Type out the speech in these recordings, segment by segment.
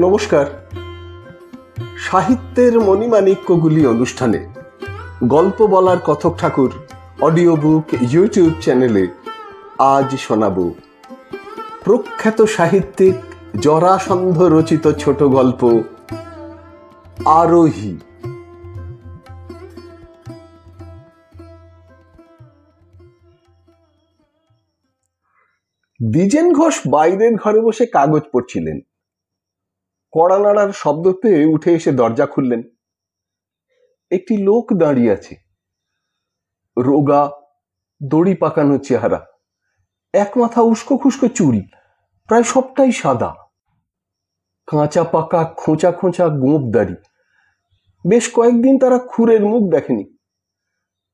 নমস্কার। সাহিত্যের মণিমাণিক্যগুলি অনুষ্ঠানে গল্প বলার কথক ঠাকুর অডিও বুক ইউটিউব চ্যানেলে আজ শোনাব প্রখ্যাত সাহিত্যিক জরাসন্ধ রচিত ছোট গল্প আরোহী। দ্বিজেন ঘোষ বাইরের ঘরে বসে কাগজ পড়ছিলেন। কড়া নাড়ার শব্দ পেয়ে উঠে এসে দরজা খুললেন। একটি লোক দাঁড়িয়ে আছে, রোগা, দড়ি পাকানো চেহারা, এক মাথা উস্কো খুস্কো চুল, প্রায় সবটাই সাদা, কাঁচা পাকা খোঁচা খোঁচা গোঁপ দাড়ি। বেশ কয়েকদিন তারা খুরের মুখ দেখেনি।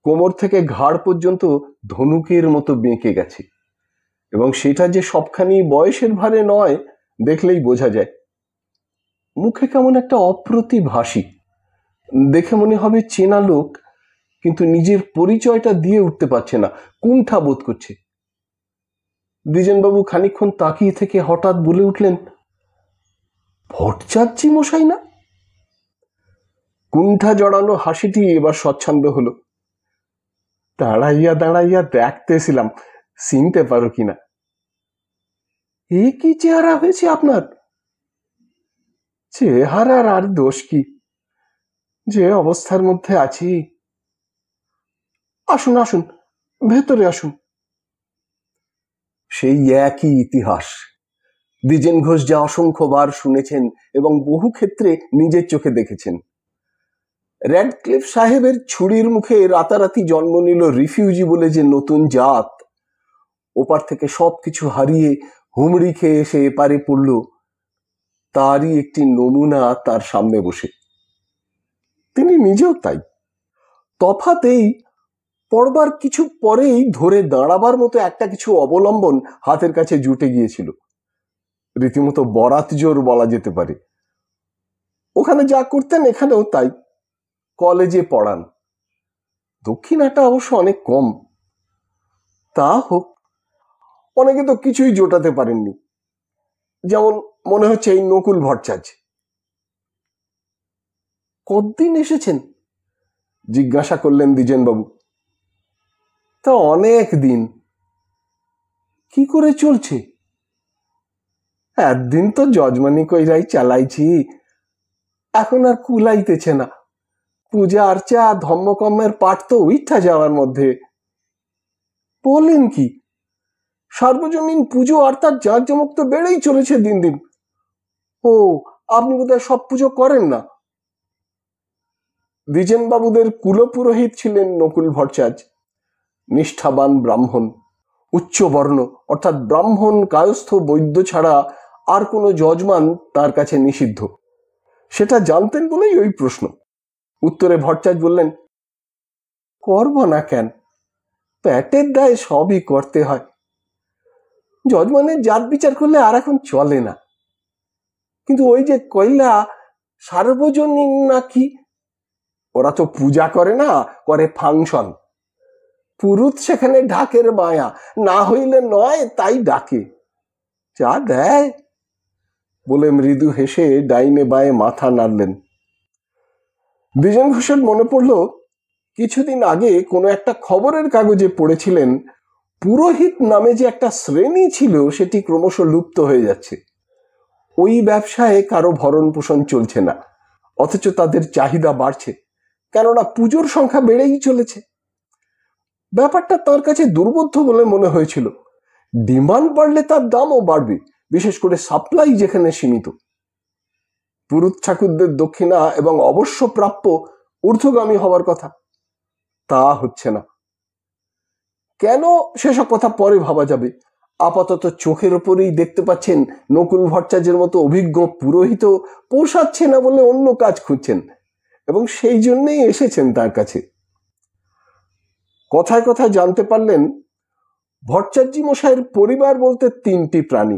কোমর থেকে ঘাড় পর্যন্ত ধনুকের মতো বেঁকে গেছে, এবং সেটা যে সবখানি বয়সের ভারে নয় দেখলেই বোঝা যায়। মুখে কেমন একটা অপ্রতিভ হাসি, দেখে মনে হবে চেনা লোক, কিন্তু নিজের পরিচয়টা দিয়ে উঠতে পারছে না, কুণ্ঠা বোধ করছে। দ্বিজেনবাবু খানিকক্ষণ তাকিয়ে থেকে হঠাৎ বলে উঠলেন, ভট্টাচার্য মশাই না? কুণ্ঠা জড়ানো হাসিটি এবার স্বচ্ছন্দ হলো। দাঁড়াইয়া দাঁড়াইয়া দেখতেছিলাম চিনতে পারো কিনা। এ কি চেহারা হয়েছে আপনার? চেহারার আর দোষ কি, যে অবস্থার মধ্যে আছি। আসুন আসুন, ভেতরে আসুন। সেই একই ইতিহাস। দ্বিজেন ঘোষ যা অসংখ্যবার শুনেছেন এবং বহু ক্ষেত্রে নিজের চোখে দেখেছেন। র্যাডক্লিফ সাহেবের ছুরির মুখে রাতারাতি জন্ম নিল রিফিউজি বলে যে নতুন জাত, ওপার থেকে সবকিছু হারিয়ে হুমড়ি খেয়ে এসে এপারে পড়ল, তারই একটি নমুনা তার সামনে বসে। তিনি নিজেও তাই। তফাতেই পড়বার কিছু পরেই ধরে দাঁড়াবার মতো একটা কিছু অবলম্বন হাতের কাছে জুটে গিয়েছিল। রীতিমতো বরাত জোর বলা যেতে পারে। ওখানে যা করতেন এখানেও তাই। কলেজে পড়ান, দক্ষিণাটা অবশ্য অনেক কম। তা হোক, অনেকে তো কিছুই জোটাতে পারেননি, যেমন মনে হচ্ছে এই নকুল ভট্টাচার্য। কতদিন এসেছেন জিজ্ঞাসা করলেন দ্বিজেনবাবু। তা অনেক দিন। কি করে চলছে? একদিন তো যজমানি কইরাই চালাইছি, এখন আর কুলাইতেছে না। পূজা আর্চা ধর্মকর্মের পাঠ তো উঠা যাওয়ার মধ্যে। বলেন কি? সার্বজনীন পুজো আর তার জাঁকজমক তো বেড়েই চলেছে দিন দিন। ও, আপনি বোধহয় সব পুজো করেন না? দ্বিজেনবাবুদের কুলপুরোহিত ছিলেন নকুল ভট্টাচার্য, নিষ্ঠাবান ব্রাহ্মণ, উচ্চবর্ণ, অর্থাৎ ব্রাহ্মণ কায়স্থ বৈদ্য ছাড়া আর কোনো যজমান তার কাছে নিষিদ্ধ। সেটা জানতেন বলেই ওই প্রশ্ন। উত্তরে ভট্টাচার্য বললেন, করব না কেন, পেটের দায়ে সবই করতে হয়। যজমানের জাত বিচার করলে আর এখন চলে না। কিন্তু ওই যে কইলা সার্বজনীন নাকি, ওরা তো পূজা করে না, করে ফাংশন। পুরুত সেখানে ঢাকের মায়া, না হইলে নয় তাই ডাকে, যা দেয় বলে মৃদু হেসে ডাইনে বায়ে মাথা নাড়লেন। দ্বিজেন ঘোষের মনে পড়ল, কিছুদিন আগে কোনো একটা খবরের কাগজে পড়েছিলেন পুরোহিত নামে যে একটা শ্রেণী ছিল সেটি ক্রমশ লুপ্ত হয়ে যাচ্ছে। ওই ব্যবসায় কারো ভরণ পোষণ চলছে না, অথচ তাদের চাহিদা বাড়ছে, কেননা পুজোর সংখ্যা বেড়েই চলেছে। ব্যাপারটা তার কাছে দুর্বোধ্য বলে মনে হয়েছিল। ডিমান্ড বাড়লে তার দামও বাড়বে, বিশেষ করে সাপ্লাই যেখানে সীমিত। পুরুত ঠাকুরদের দক্ষিণা এবং অবশ্য প্রাপ্য ঊর্ধ্বগামী হওয়ার কথা, তা হচ্ছে না। কেন সেসব কথা পরে ভাবা যাবে। আপাতত চোখের ওপরেই দেখতে পাচ্ছেন নকুল ভট্টাচার্যের মতো অভিজ্ঞ পুরোহিত পোষাচ্ছে না বলে অন্য কাজ খুঁজছেন, এবং সেই জন্যই এসেছেন তার কাছে। কথায় কথায় জানতে পারলেন ভট্টাচার্য মশাইয়ের পরিবার বলতে 3টি প্রাণী,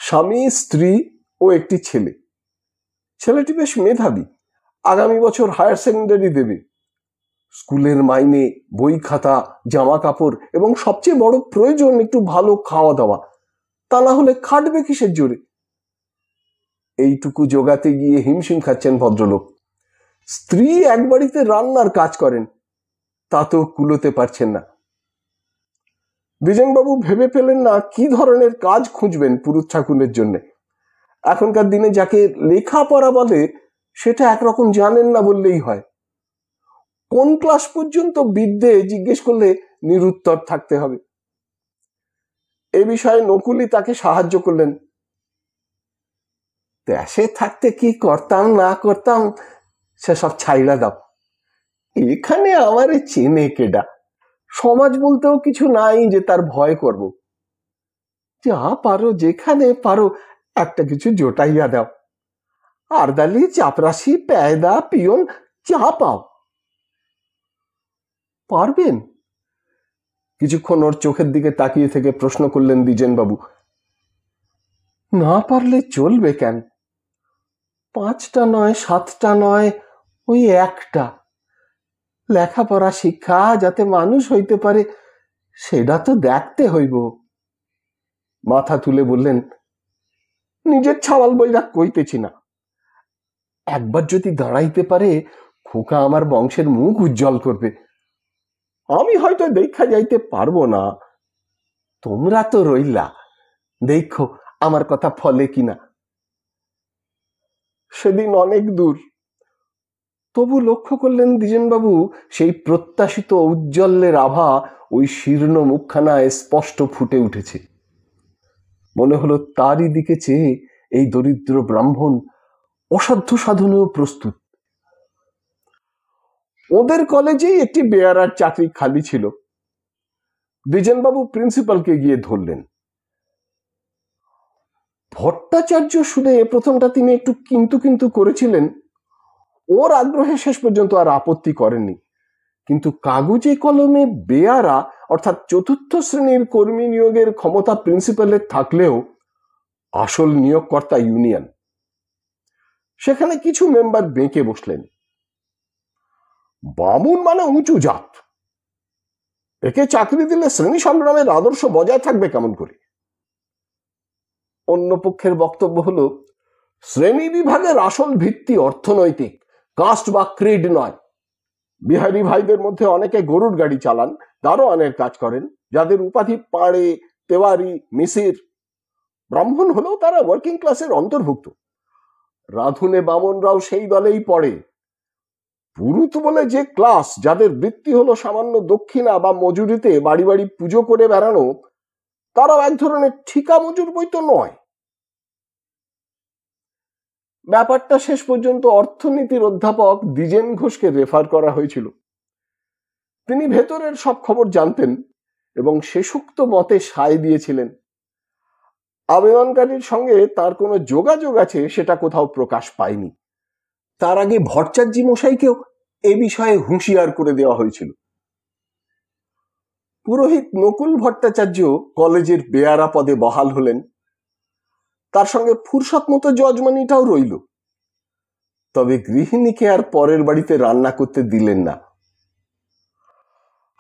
স্বামী, স্ত্রী ও একটি ছেলে। ছেলেটি বেশ মেধাবী, আগামী বছর হায়ার সেকেন্ডারি দেবে। স্কুলের মাইনে, বই খাতা, জামা কাপড় এবং সবচেয়ে বড় প্রয়োজন একটু ভালো খাওয়া দাওয়া, তা না হলে খাটবে কিসের জোরে। এইটুকু জোগাতে গিয়ে হিমশিম খাচ্ছেন ভদ্রলোক। স্ত্রী এক বাড়িতে রান্নার কাজ করেন, তাতেও কুলোতে পারছেন না। দ্বিজেনবাবু ভেবে পেলেন না কি ধরনের কাজ খুঁজবেন পুরুত ঠাকুরের জন্য। এখনকার দিনে যাকে লেখাপড়া বলে সেটা একরকম জানেন না বললেই হয়। কোন ক্লাস পর্যন্ত বিদ্যে জিজ্ঞেস করলে নিরুত্তর থাকতে হবে। এ বিষয়ে নকুলই তাকে সাহায্য করলেন। দেশে থাকতে কি করতাম না করতাম সেসব ছাইড়া দাও, এখানে আমারে চেনে কেডা, সমাজ বলতেও কিছু নাই যে তার ভয় করব। যা পারো যেখানে পারো একটা কিছু জোটাইয়া দাও, আরদালি চাপরাশি পেয়দা পিয়ন যা পাও। পারবেন? কিছুক্ষণ ওর চোখের দিকে তাকিয়ে থেকে প্রশ্ন করলেন দ্বিজেনবাবু। না পারলে চলবে কেন? 5টা নয় 7টা নয়, ওই একটা লেখাপড়া শিক্ষা যাতে মানুষ হইতে পারে সেটা তো দেখতে হইব। মাথা তুলে বললেন, নিজের ছাওয়াল বইরা কইতেছি না, একবার যদি দাঁড়াইতে পারে খোকা আমার বংশের মুখ উজ্জ্বল করবে। আমি হয়তো দেখা যাইতে পারবো না, তোমরা তো রইলা, দেখো আমার কথা ফলে কিনা। সেদিন অনেক দূর, তবু লক্ষ্য করলেন দ্বিজেনবাবু সেই প্রত্যাশিত ঔজ্জ্বল্যের আভা ওই শীর্ণ মুখখানায় স্পষ্ট ফুটে উঠেছে। মনে হলো তারই দিকে চেয়ে এই দরিদ্র ব্রাহ্মণ অসাধ্য সাধনেও প্রস্তুত। ওদের কলেজেই একটি বেয়ারার চাকরি খালি ছিল। দ্বিজেনবাবু প্রিন্সিপালকে গিয়ে ধরলেন। ভট্টাচার্য শুনে প্রথমটা তিনি একটু কিন্তু কিন্তু করেছিলেন, ওর আগ্রহে শেষ পর্যন্ত আর আপত্তি করেননি। কিন্তু কাগজে কলমে বেয়ারা অর্থাৎ 4র্থ শ্রেণীর কর্মী নিয়োগের ক্ষমতা প্রিন্সিপালের থাকলেও আসল নিয়োগকর্তা ইউনিয়ন। সেখানে কিছু মেম্বার বেঁকে বসলেন। বামুন মানে উঁচু জাত, একে চাকরি দিলে শ্রেণী সংগ্রামের আদর্শ বজায় থাকবে কেমন করে? অন্য পক্ষের বক্তব্য হলো, শ্রেণী বিভাগের আসল ভিত্তি অর্থনৈতিক, কাস্ট বা ক্রিড নয়। বিহারি ভাইদের মধ্যে অনেকে গরুর গাড়ি চালান, দারোয়ানের কাজ করেন, যাদের উপাধি পাড়ে, তেওয়ারি, মিসির। ব্রাহ্মণ হলেও তারা ওয়ার্কিং ক্লাসের অন্তর্ভুক্ত। রাধুনে বামনরাও সেই দলেই পড়ে। পুরুত বলে যে ক্লাস, যাদের বৃত্তি হলো সামান্য দক্ষিণা বা মজুরিতে বাড়ি বাড়ি পুজো করে বেড়ানো, তারাও এক ধরনের ঠিকা মজুর বই তো নয়। ব্যাপারটা শেষ পর্যন্ত অর্থনীতির অধ্যাপক দ্বিজেন ঘোষকে রেফার করা হয়েছিল। তিনি ভেতরের সব খবর জানতেন এবং শেষোক্ত মতে সায় দিয়েছিলেন। আবেদনকারীর সঙ্গে তার কোনো যোগাযোগ আছে সেটা কোথাও প্রকাশ পায়নি। তার আগে ভট্টাচার্য মশাইকেও এ বিষয়ে হুঁশিয়ার করে দেওয়া হয়েছিল। পুরোহিত নকুল ভট্টাচার্য কলেজের বেয়ারা পদে বহাল হলেন। তার সঙ্গে ফুরসত মতো যজমানিটাও রইল। তবে গৃহিণীকে আর পরের বাড়িতে রান্না করতে দিলেন না।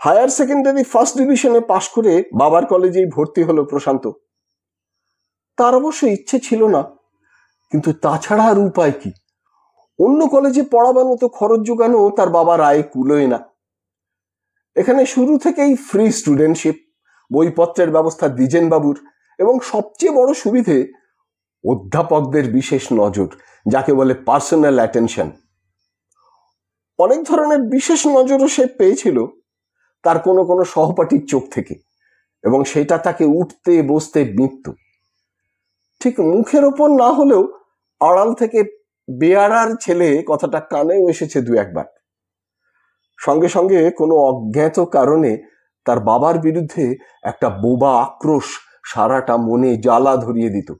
হায়ার সেকেন্ডারি ফার্স্ট ডিভিশনে পাশ করে বাবার কলেজেই ভর্তি হলো প্রশান্ত। তার অবশ্য ইচ্ছে ছিল না, কিন্তু তাছাড়া আর উপায় কি? অন্য কলেজে পড়াবার মতো খরচ জোগানো তার বাবার আয়ে কুলোয় না। এখানে শুরু থেকেই ফ্রি স্টুডেন্টশিপ, বইপত্রের ব্যবস্থা দ্বিজেনবাবুর, এবং সবচেয়ে বড় সুবিধে অধ্যাপকদের বিশেষ নজর, যাকে বলে পার্সোনাল অ্যাটেনশন। অনেক ধরনের বিশেষ নজরও সে পেয়েছিল তার কোনো কোনো সহপাঠীর চোখ থেকে, এবং সেটা তাকে উঠতে বসতে বিঁধত। ঠিক মুখের ওপর না হলেও আড়াল থেকে বেয়ারার ছেলে কথাটা কানেও এসেছে 2-1 বার। সঙ্গে সঙ্গে কোনো অজ্ঞাত কারণে তার বাবার বিরুদ্ধে একটা বোবা আক্রোশ সারাটা মনে জ্বালা ধরিয়ে দিত,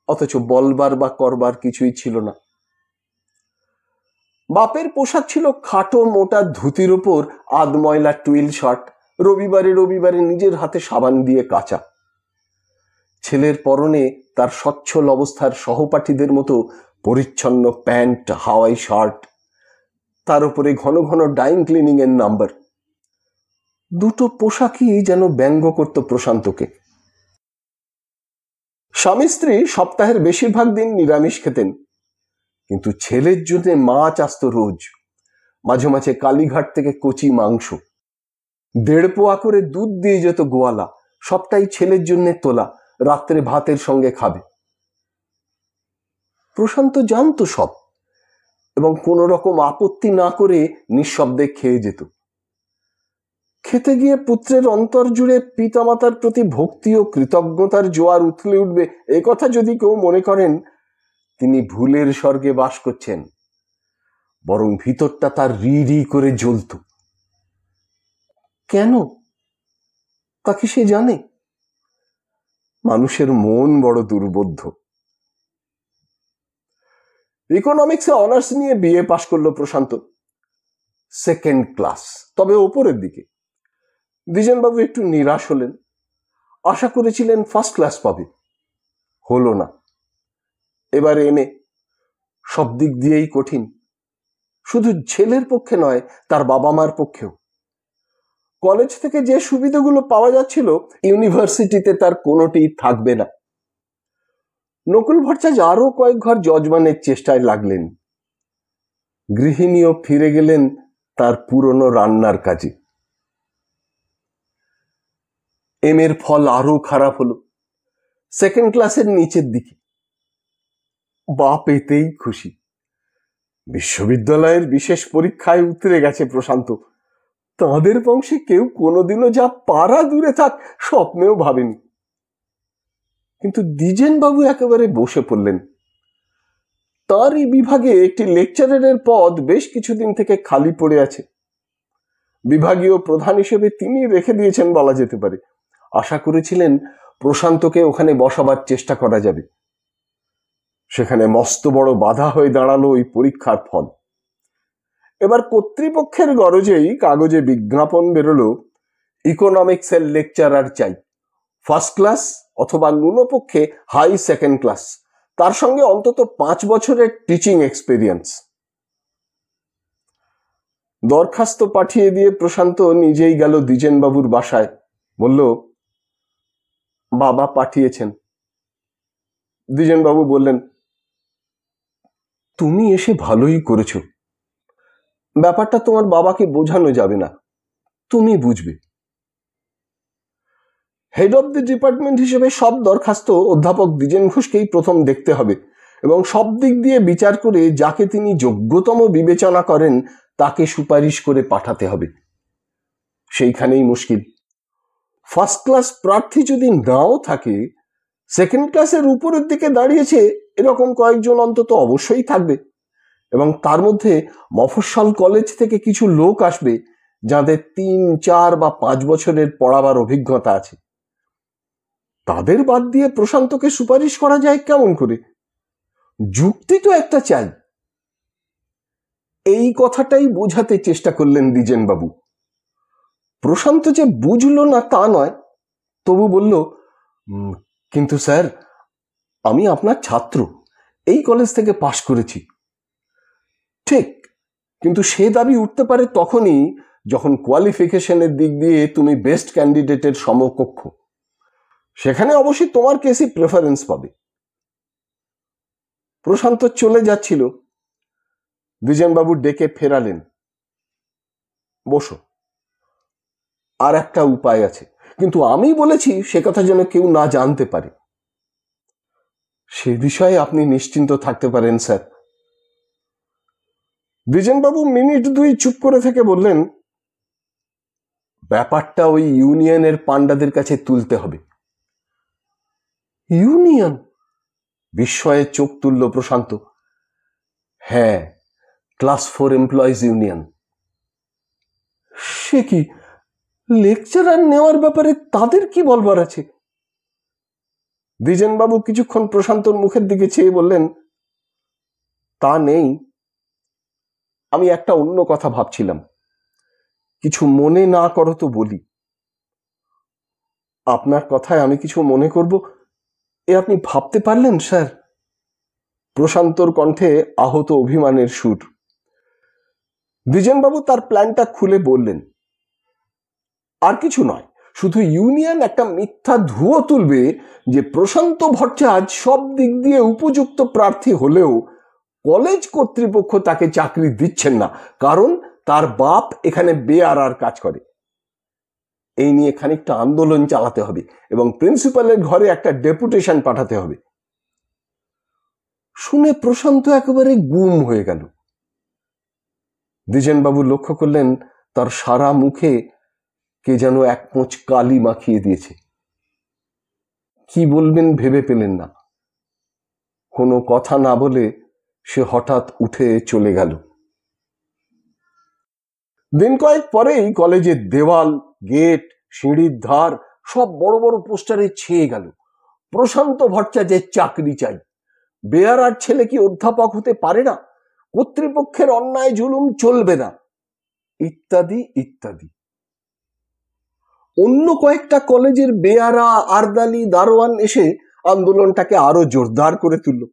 অথচ বলবার বা করবার কিছুই ছিল না। বাপের পোশাক ছিল খাটো মোটা ধুতির উপর আধময়লা টুইল শার্ট, রবিবারে রবিবারে নিজের হাতে সাবান দিয়ে কাচা। ছেলের পরনে তার সচ্ছল অবস্থার সহপাঠীদের মতো পরিচ্ছন্ন প্যান্ট, হাওয়াই শার্ট, তার উপরে ঘন ঘন ডাইং ক্লিনিং এর নাম্বার। দুটো পোশাকই যেন ব্যঙ্গ করত প্রশান্তকে। স্বামী স্ত্রী সপ্তাহের বেশিরভাগ দিন নিরামিষ খেতেন, কিন্তু ছেলের জন্য মাছ আসতো রোজ, মাঝে মাঝে কালীঘাট থেকে কচি মাংস, 1.5 পোয়া করে দুধ দিয়ে যেত গোয়ালা, সবটাই ছেলের জন্য তোলা, রাত্রে ভাতের সঙ্গে খাবে। প্রশান্ত জানতো সব এবং কোন রকম আপত্তি না করে নিঃশব্দে খেয়ে যেত। খেতে গিয়ে পুত্রের অন্তর জুড়ে পিতামাতার প্রতি ভক্তি ও কৃতজ্ঞতার জোয়ার উথলে উঠবে এ কথা যদি কেউ মনে করেন, তিনি ভুলের স্বর্গে বাস করছেন। বরং ভিতরটা তার রি রি করে জ্বলত। কেন তা কি সে জানে? মানুষের মন বড় দুর্বোধ্য। ইকোনমিক্সে অনার্স নিয়ে বিএ পাশ করলো প্রশান্ত, 2nd ক্লাস, তবে ওপরের দিকে। দ্বিজেনবাবু একটু নিরাশ হলেন। আশা করেছিলেন 1st ক্লাস পাবে, হলো না। এবার এমএ, সব দিক দিয়েই কঠিন, শুধু ছেলের পক্ষে নয়, তার বাবা মার পক্ষেও। কলেজ থেকে যে সুবিধাগুলো পাওয়া যাচ্ছিল, ইউনিভার্সিটিতে তার কোনোটি থাকবে না। নকুল ভট্টাচার্য আরো কয়েক ঘর যজমানের চেষ্টায় লাগলেন। গৃহিণীও ফিরে গেলেন তার পুরনো রান্নার কাজে। এর ফল আরো খারাপ হলো, 2nd ক্লাসের নিচের দিকে। বাপ এতেই খুশি। বিশ্ববিদ্যালয়ের বিশেষ পরীক্ষায় উতরে গেছে প্রশান্ত। তাঁদের বংশে কেউ কোনোদিনও যা পারা দূরে থাক স্বপ্নেও ভাবেনি। কিন্তু দ্বিজেনবাবু একেবারে বসে পড়লেন। তারই বিভাগে একটি লেকচারারের পদ বেশ কিছুদিন থেকে খালি পড়ে আছে। বিভাগীয় প্রধান হিসেবে তিনি রেখে দিয়েছেন বলা যেতে পারে। আশা করেছিলেন প্রশান্তকে ওখানে বসাবার চেষ্টা করা যাবে। সেখানে মস্ত বড় বাধা হয়ে দাঁড়ালো ওই পরীক্ষার ফল। এবার কর্তৃপক্ষের গরজেই কাগজে বিজ্ঞাপন বেরোলো, ইকোনমিক্সের লেকচারার চাই, 1st ক্লাস অথবা ন্যূনপক্ষে হাই 2nd ক্লাস, তার সঙ্গে অন্তত 5 বছরের টিচিং এক্সপেরিয়েন্স। দরখাস্ত পাঠিয়ে দিয়ে প্রশান্ত নিজেই গেল দ্বিজেনবাবুর বাসায়। বলল, বাবা পাঠিয়েছেন। দ্বিজেনবাবু বললেন, তুমি এসে ভালোই করেছো। ব্যাপারটা তোমার বাবাকে বোঝানো যাবে না, তুমি বুঝবে। হেড অব দি ডিপার্টমেন্ট হিসেবে সব দরখাস্ত অধ্যাপক দ্বিজেন ঘোষকেই প্রথম দেখতে হবে এবং সব দিক দিয়ে বিচার করে যাকে তিনি যোগ্যতম বিবেচনা করেন তাকে সুপারিশ করে পাঠাতে হবে। সেইখানেই মুশকিল। 1st ক্লাস প্রার্থী যদি নাও থাকে, 2nd ক্লাসের উপরের দিকে দাঁড়িয়েছে এরকম কয়েকজন অন্তত অবশ্যই থাকবে, এবং তার মধ্যে মফস্বল কলেজ থেকে কিছু লোক আসবে যাদের 3, 4 বা 5 বছরের পড়াবার অভিজ্ঞতা আছে। তাদের বাদ দিয়ে প্রশান্তকে সুপারিশ করা যায় কেমন করে? যুক্তি তো একটা চাই। এই কথাটাই বোঝাতে চেষ্টা করলেন দ্বিজেনবাবু। প্রশান্ত যে বুঝল না তা নয়, তবু বলল, কিন্তু স্যার, আমি আপনার ছাত্র, এই কলেজ থেকে পাশ করেছি। ঠিক, কিন্তু সে দাবি উঠতে পারে তখনই যখন কোয়ালিফিকেশনের দিক দিয়ে তুমি বেস্ট ক্যান্ডিডেটের সমকক্ষ। সেখানে অবশ্যই তোমার কেসই প্রেফারেন্স পাবে। প্রশান্ত চলে যাচ্ছিল, দ্বিজেনবাবু ডেকে ফেরালেন। বসো, আর একটা উপায় আছে, কিন্তু আমি বলেছি সে কথা যেন কেউ না জানতে পারে। সে বিষয়ে আপনি নিশ্চিন্ত থাকতে পারেন স্যার। দ্বিজেনবাবু মিনিট 2 চুপ করে থেকে বললেন, ব্যাপারটা ওই ইউনিয়নের পান্ডাদের কাছে তুলতে হবে। ইউনিয়ন? বিস্ময়ে চোখ তুলল প্রশান্ত। হ্যাঁ, ক্লাস 4 এমপ্লয়িজ ইউনিয়ন। সে কি, লেকচারার নেওয়ার ব্যাপারে তাদের কি বলবার আছে? দ্বিজেনবাবু কিছুক্ষণ প্রশান্তর মুখের দিকে চেয়ে বললেন, তা নেই, আমি একটা অন্য কথা ভাবছিলাম। কিছু মনে না করো তো বলি। আপনার কথায় আমি কিছু মনে করব এ আপনি ভাবতে পারলেন স্যার? প্রশান্তর কণ্ঠে আহত অভিমানের সুর। দ্বিজেনবাবু তার প্ল্যানটা খুলে বললেন, আর কিছু নয়, শুধু ইউনিয়ন একটা মিথ্যা ধুয়ো তুলবে যে প্রশান্ত ভট্টাচার্য সব দিক দিয়ে উপযুক্ত প্রার্থী হলেও কলেজ কর্তৃপক্ষ তাকে চাকরি দিচ্ছেন না, কারণ তার বাপ এখানে বেআরার কাজ করে। এই নিয়ে খানিকটা আন্দোলন চালাতে হবে এবং প্রিন্সিপালের ঘরে একটা ডেপুটেশন পাঠাতে হবে। শুনে প্রশান্ত একেবারে গুম হয়ে গেল। দ্বিজেনবাবু লক্ষ্য করলেন তার সারা মুখে কে যেন এক পোঁচ কালি মাখিয়ে দিয়েছে। কি বলবেন ভেবে পেলেন না। কোনো কথা না বলে সে হঠাৎ উঠে চলে গেল। দিন কয়েক পরেই কলেজের দেওয়াল, গেট, সিঁড়ির ধার সব বড় বড় পোস্টারে ছেয়ে গেল, প্রশান্ত ভট্টাচার্যের চাকরি চাই, বেয়ারার ছেলে কি অধ্যাপক হতে পারে না, কর্তৃপক্ষের অন্যায় জুলুম চলবে না, ইত্যাদি ইত্যাদি। অন্য কয়েকটা কলেজের বেয়ারা, আরদালি, দারোয়ান এসে আন্দোলনটাকে আরো জোরদার করে তুলল।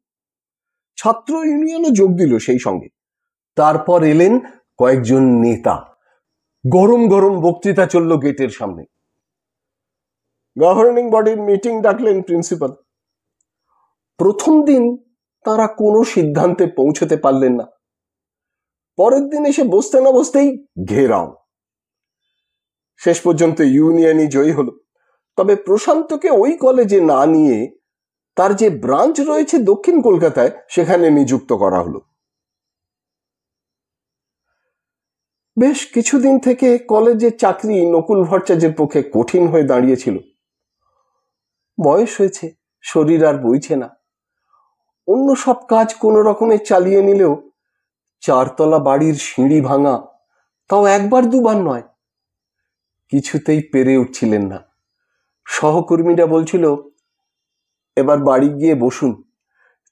ছাত্র ইউনিয়নও যোগ দিল সেই সঙ্গে। তারপর এলেন কয়েকজন নেতা। গরম গরম বক্তৃতা চলল গেটের সামনে। গভর্নিং বডির মিটিং ডাকলেন প্রিন্সিপাল। প্রথম দিন তারা কোনো সিদ্ধান্তে পৌঁছতে পারলেন না। পরের দিন এসে বসতে না বসতেই ঘেরাও। শেষ পর্যন্ত ইউনিয়নই জয়ী হলো। তবে প্রশান্তকে ওই কলেজে না নিয়ে তার যে ব্রাঞ্চ রয়েছে দক্ষিণ কলকাতায় সেখানে নিযুক্ত করা হলো। বেশ কিছুদিন থেকে কলেজের চাকরি নকুল ভট্টাচার্যের পক্ষে কঠিন হয়ে দাঁড়িয়েছিল। বয়স হয়েছে, শরীর আর বইছে না। অন্য সব কাজ কোনো রকমে চালিয়ে নিলেও চারতলা বাড়ির সিঁড়ি ভাঙা, তাও একবার দুবার নয়, কিছুতেই পেরে উঠছিলেন না। সহকর্মীরা বলছিল, এবার বাড়ি গিয়ে বসুন,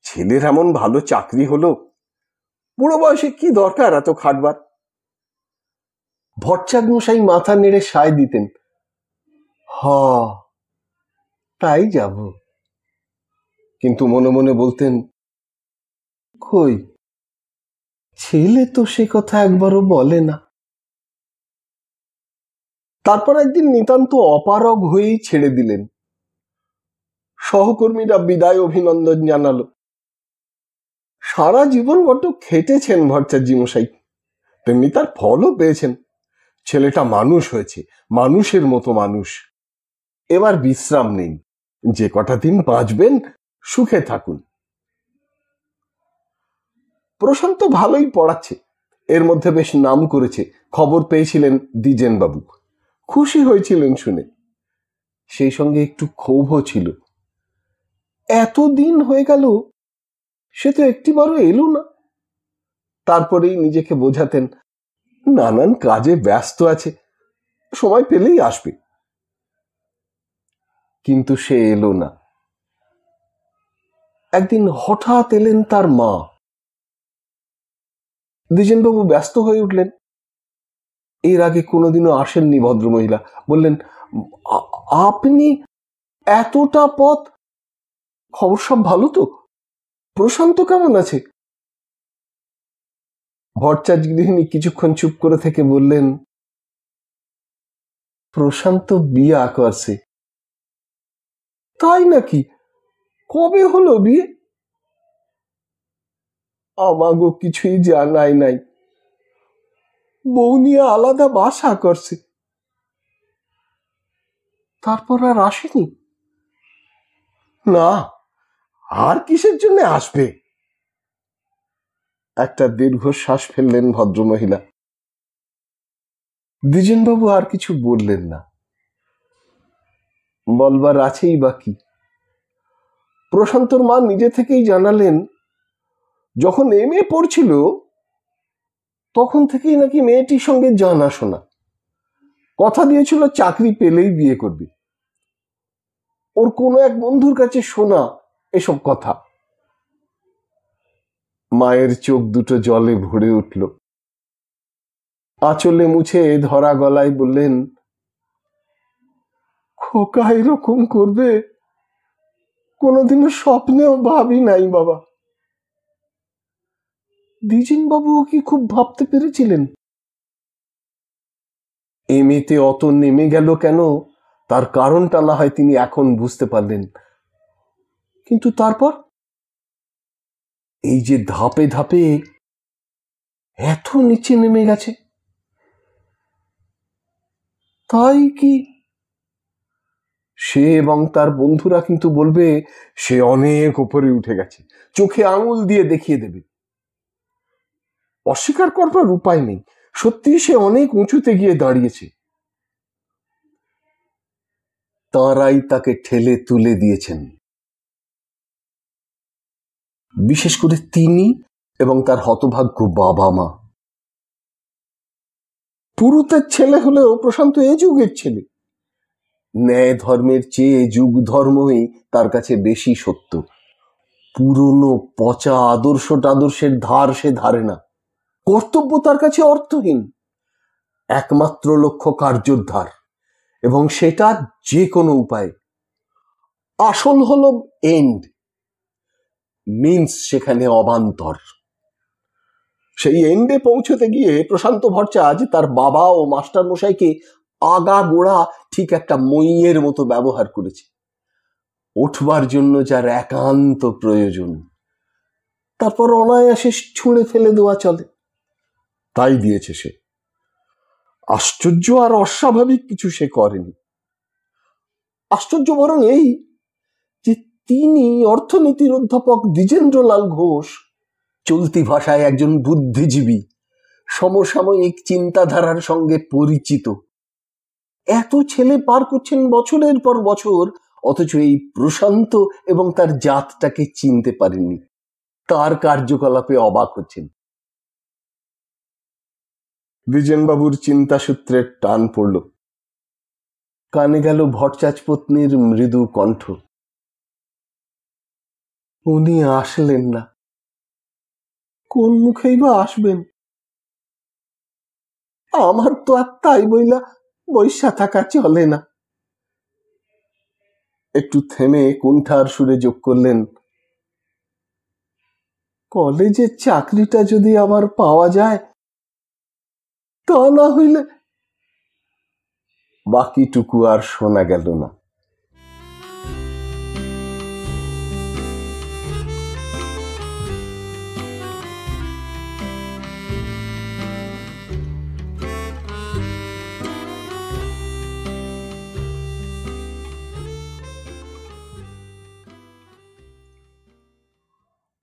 ছেলের এমন ভালো চাকরি হলো, বুড়ো বয়সে কি দরকার এত খাটবার। ভট্টাচার্য মশাই মাথা নেড়ে সায় দিতেন, হ তাই যাব। কিন্তু মনে মনে বলতেন, কই ছেলে তো সে কথা একবারও বলে না। তারপর একদিন নিতান্ত অপারগ হয়েই ছেড়ে দিলেন। সহকর্মীরা বিদায় অভিনন্দন জানালো। সারা জীবন বড্ড খেটেছেন ভট্টাচার্য মশাই, তেমনি তার ফলও পেয়েছেন। ছেলেটা মানুষ হয়েছে, মানুষের মতো মানুষ। এবার বিশ্রাম নেই, যে কটা দিন বাঁচবেন সুখে থাকুন। প্রশান্ত ভালোই পড়াচ্ছে, এর মধ্যে বেশ নাম করেছে, খবর পেয়েছিলেন দ্বিজেনবাবু। খুশি হয়েছিলেন শুনে, সেই সঙ্গে একটু ক্ষোভও ছিল। এতদিন হয়ে গেল সে তো একটিবারও এলো না। তারপরেই নিজেকে বোঝাতেন, নানান কাজে ব্যস্ত আছে, সময় পেলেই আসবে। কিন্তু সে এলো না। একদিন হঠাৎ এলেন তার মা। দ্বিজেনবাবু ব্যস্ত হয়ে উঠলেন। এর আগে কোনোদিনও আসেননি ভদ্রমহিলা। বললেন, আপনি এতটা পথ, খবর সব ভালো তো? প্রশান্ত কেমন আছে? ভট্টাচার্য গৃহিণী কিছুক্ষণ চুপ করে থেকে বললেন, প্রশান্ত বিয়া করছে। তাই নাকি? কবে হলো বিয়ে? আমাগো কিছুই জানাই নাই। বউ নিয়ে আলাদা বাসা করছে। তারপর আর আসেনি? না, আর কিসের জন্য আসবে? একটা দীর্ঘশ্বাস ফেললেন ভদ্রমহিলা। দ্বিজেনবাবু আর কিছু বললেন না। বলবার আছেই বাকি। প্রশান্তর মা নিজে থেকেই জানালেন, যখন এমএ পড়ছিল তখন থেকেই নাকি মেয়েটির সঙ্গে জানাশোনা। কথা দিয়েছিল চাকরি পেলেই বিয়ে করবে। ওর কোনো এক বন্ধুর কাছে শোনা এসব কথা। মায়ের চোখ দুটো জলে ভরে উঠল। আঁচলে মুছে ধরা গলায় বললেন, খোকা এরকম করবে কোনোদিনও স্বপ্নেও ভাবি নাই বাবা। দ্বিজেনবাবু কি খুব ভাবতে পেরেছিলেন? এমনিতে অত নেমে গেল কেন তার কারণটা না হয় তিনি এখন বুঝতে পারলেন, কিন্তু তারপর এই যে ধাপে ধাপে এত নিচে নেমে গেছে, তাই কি সে এবং তার বন্ধুরা কিন্তু বলবে সে অনেক উপরে উঠে গেছে, চোখে আঙুল দিয়ে দেখিয়ে দেবে। অস্বীকার করবার উপায় নেই, সত্যি সে অনেক উঁচুতে গিয়ে দাঁড়িয়েছে। তাঁরাই তাকে ঠেলে তুলে দিয়েছেন, বিশেষ করে তিনি এবং তার হতভাগ্য বাবা মা। পুরুতের ছেলে হলেও প্রশান্ত এ যুগের ছেলে। ন্যায় ধর্মের চেয়ে যুগ ধর্মই তার কাছে বেশি সত্য। পুরনো পচা আদর্শের ধার সে ধারে না। কর্তব্য তার কাছে অর্থহীন, একমাত্র লক্ষ্য কার্যোদ্ধার, এবং সেটা যে কোনো উপায়ে। আসল হলো এন্ড, মিন্স সেখানে অবান্তর। সেই এন্ডে পৌঁছতে গিয়ে প্রশান্ত ভট্টাচার্য তার বাবা ও মাস্টার মশাইকে আগা গোড়া ঠিক একটা মইয়ের মতো ব্যবহার করেছে। উঠবার জন্য যার একান্ত প্রয়োজন, তারপর অনায়াসে ছুঁড়ে ফেলে দেওয়া চলে, তাই দিয়েছে সে। আশ্চর্য আর অস্বাভাবিক কিছু সে করেনি। আশ্চর্য বরং এই যে তিনি অর্থনীতির অধ্যাপক দ্বিজেন্দ্রলাল ঘোষ, চলতি ভাষায় একজন বুদ্ধিজীবী, সমসাময়িক চিন্তাধারার সঙ্গে পরিচিত। এত ছেলে পার করছেন বছরের পর বছর, অথচ এই প্রশান্ত এবং তার জাতটাকে চিনতে পারেননি, তার কার্যকলাপে অবাক হচ্ছেন। দ্বিজেনবাবুর চিন্তাসূত্রের টান পড়ল। কানে গেল ভট্টাচার্য পত্নীর মৃদু কণ্ঠ, উনি আসলেন না, কোন মুখেই বা আসবেন? আমার তো আর তাই বইলা বৈশা থাকা চলে না। একটু থেমে কুণ্ঠার সুরে যোগ করলেন, কলেজের চাকরিটা যদি আবার পাওয়া যায়, তা না হইলে। বাকিটুকু আর শোনা গেল না।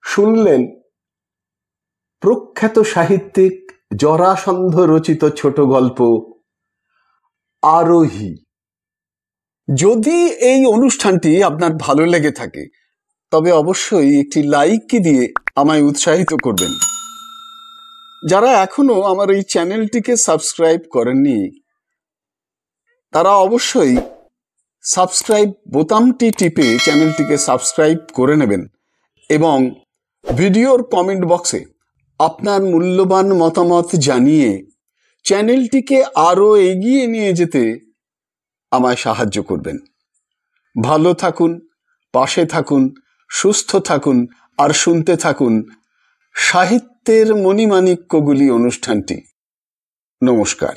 শুনলেন প্রখ্যাত সাহিত্যিক জরাসন্ধ রচিত ছোট গল্প আরোহী। যদি এই অনুষ্ঠানটি আপনার ভালো লেগে থাকে, তবে অবশ্যই একটি লাইক দিয়ে আমায় উৎসাহিত করবেন। যারা এখনো আমার এই চ্যানেলটিকে সাবস্ক্রাইব করেননি, তারা অবশ্যই সাবস্ক্রাইব বোতামটি টিপে চ্যানেলটিকে সাবস্ক্রাইব করে নেবেন এবং ভিডিওর কমেন্ট বক্সে আপনার মূল্যবান মতামত জানিয়ে চ্যানেলটিকে আরো এগিয়ে নিয়ে যেতে আমায় সাহায্য করবেন। ভালো থাকুন, পাশে থাকুন, সুস্থ থাকুন আর শুনতে থাকুন সাহিত্যের মণিমাণিক্যগুলি অনুষ্ঠানটি। নমস্কার।